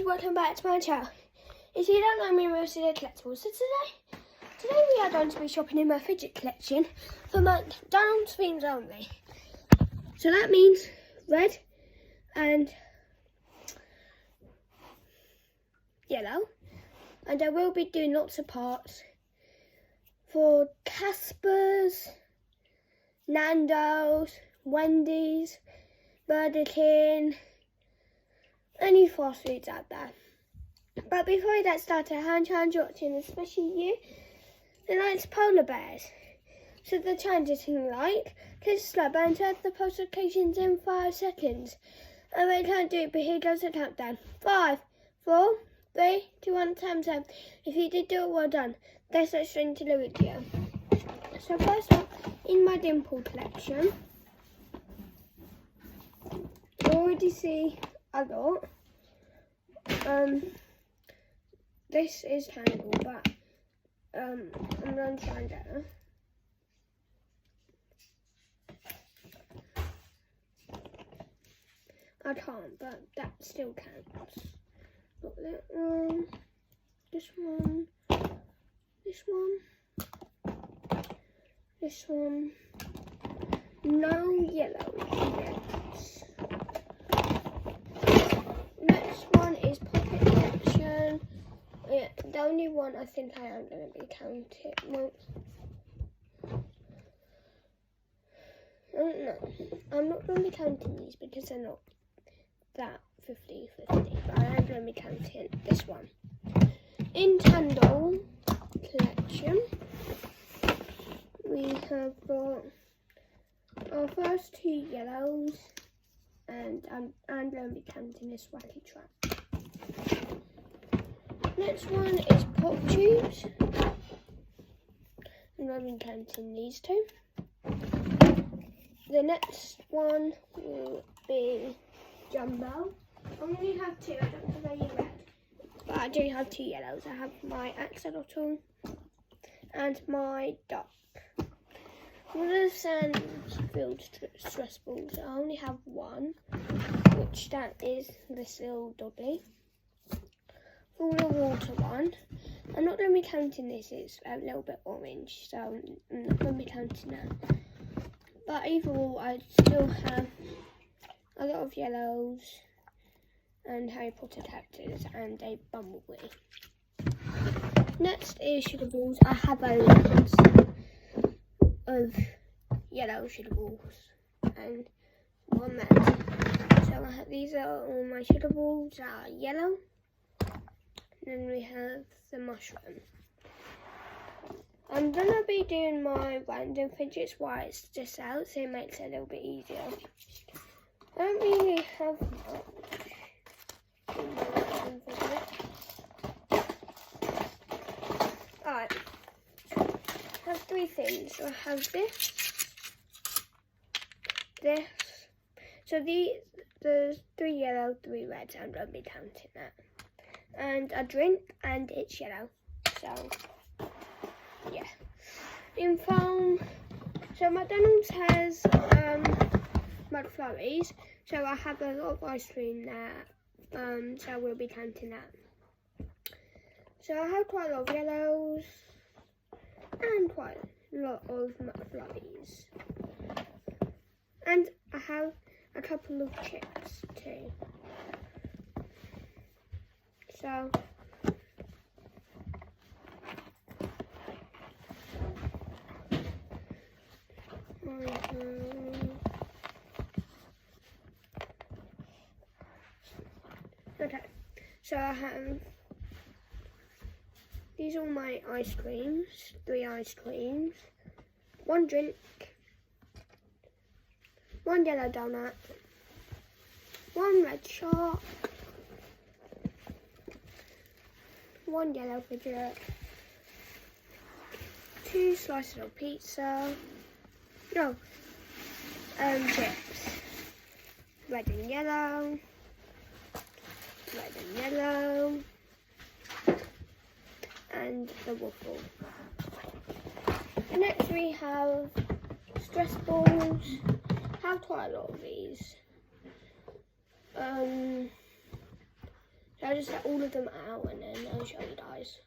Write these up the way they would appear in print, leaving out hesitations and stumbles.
welcome back to my channel. If you don't know me, we're mostly collectibles. So today we are going to be shopping in my fidget collection for McDonald's themes only. So that means red and yellow. And I will be doing lots of parts for Casper's, Nando's, Wendy's, Burger King, any fast foods out there. But before we get started, I'm trying to watching, especially you, who likes polar bears. So the challenges you like, click the subscribe button to add the post notifications in 5 seconds. And we can't do it, but here goes the countdown. 5, 4, 3, 2, 1, time's up. If you did do it, well done. Let's get straight into the video. So first up, in my dimple collection, you already see a lot. This is tangled, but I'm going to try and get her. I can't, but that still counts. Got that one, this one, this one, this one. No yellow yet. Next one is pocket collection. Yeah, the only one I think I am going to be counting. Well, I don't know. I'm not going to be counting these because they're not that 50-50. But I am going to be counting this one. In Tandle collection, we have got our first 2 yellows, and I'm going to be counting this wacky trap. Next one is pop tubes. I'm going to be counting these 2. The next one will be jumbo. I only have 2, I don't have any red. But I do have 2 yellows. I have my axolotl and my duck. One of the sand-filled stress balls, I only have 1, which that is this little doggy. For the water one, I'm not going to be counting this, it's a little bit orange, so I'm not going to be counting that. But overall, I still have a lot of yellows and Harry Potter characters and a bumblebee. Next is sugar balls. I have a lot of yellow sugar balls and 1 red. So these are all my sugar balls are yellow. Then we have the mushroom. I'm going to be doing my random fidgets while it's just out, so it makes it a little bit easier. I don't really have much in my random fidget. Alright, I have 3 things. So I have this. So there's 3 yellow, 3 reds. I'm going to be counting that. And a drink, and it's yellow. So, yeah. In foam, so McDonald's has McFlurries. So I have a lot of ice cream there. So we'll be counting that. So I have quite a lot of yellows and quite a lot of McFlurries. And I have a couple of chips too. So, okay, so I have, these are my ice creams, 3 ice creams, 1 drink, 1 yellow donut, 1 red shark, 1 yellow fidget, 2 slices of pizza, chips, red and yellow, and the waffle. And next we have stress balls. I have quite a lot of these. So I'll just get all of them out and then I'll show you guys.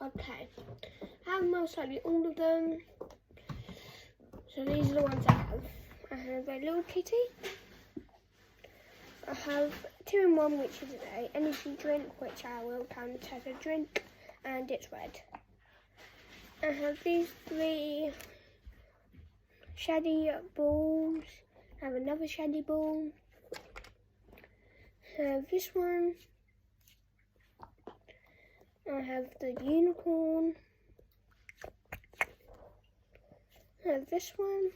Okay, I have most likely all of them. So these are the ones I have. I have a little kitty. I have 2 in 1, which is an energy drink, which I will count as a drink, and it's red. I have these 3 shady balls. I have another shady ball. I have this one. I have the unicorn. I have this one,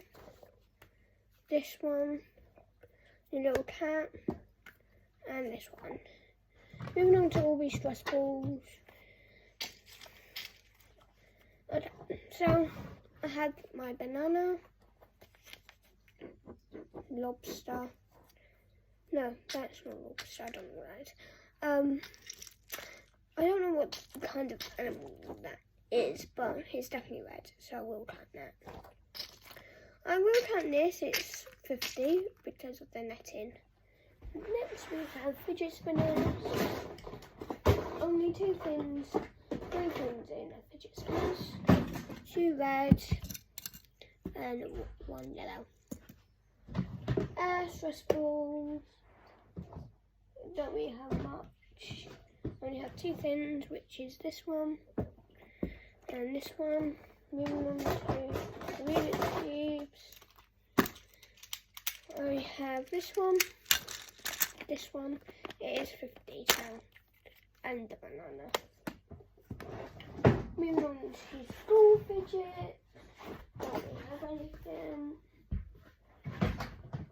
the little cat, and this one. Moving on to all these stress balls. Okay, so I have my banana, lobster. No, that's not lobster, I don't know what that is. I don't know what kind of animal that is, but it's definitely red, so I will count that. I will count this, it's 50 because of the netting. Next we have fidget spinners. Only 2 fins, 3 fins in a fidget spinners. 2 red and 1 yellow. Stress balls. Don't really have much. Only have 2 fins, which is this one and this one. Moving on to the Rubik's cubes. I have this one. It is 50 so, and the banana. Moving on to school fidget. Don't really have anything.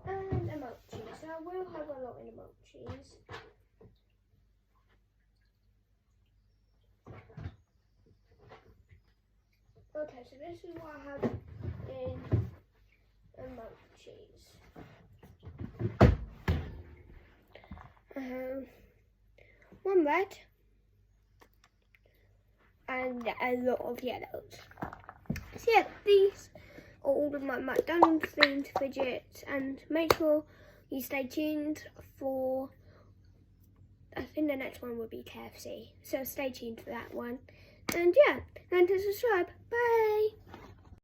And emojis. So I will have a lot in emojis. Okay, so this is what I have in emojis. I have 1 red and a lot of yellows. So yeah, these are all of my McDonald's themed fidgets, and make sure you stay tuned for, I think the next one will be KFC. So stay tuned for that one. And yeah, and to subscribe. Bye!